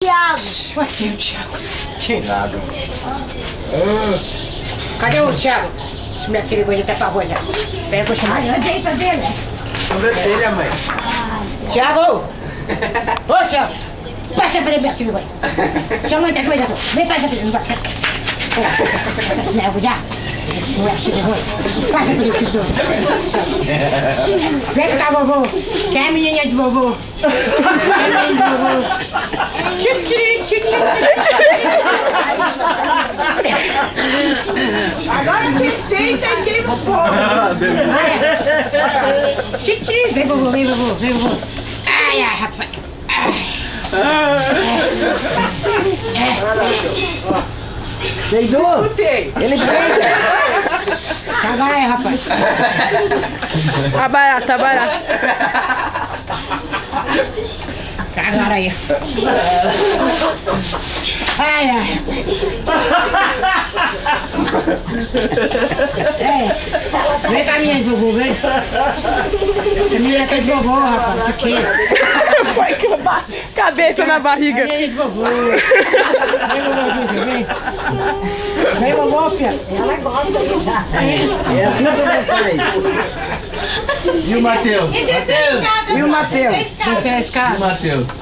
Thiago. Aqui o Thiago. Thiago. Cadê o Thiago? Se minha filha vai até pra rua já. Pega pra chamar. Ai, andei pra dele. Sobrancelha, mãe. Thiago! Ô, Thiago! Passa pra minha filha, vai. Sua mãe tá coisa. Vem pra essa filha, não vai. Não, já. Não é assim, vai. Passa pra minha filha. Vem cá, vovô. Quer a menininha de vovô? Quer a menininha de vovô? Agora pensei, entendi um pouco. Vem, vovô, vem, vovô, vem, vovô. Ai, ai, rapaz. Peidou? Ele peida. Tá barato, rapaz. Tá barato, tá barato. Agora aí. Ai, ai. Vem cá, minha de vovô, vem. Essa menina tá de vovô, rapaz. Isso aqui. Foi com a cabeça na barriga. Vem de vovô. Vem, vovô, vem. Vem, vovô, filha. Ela gosta de dar. É assim que eu falei. E o Matheus? E o Matheus? Descer a E o escada? Matheus?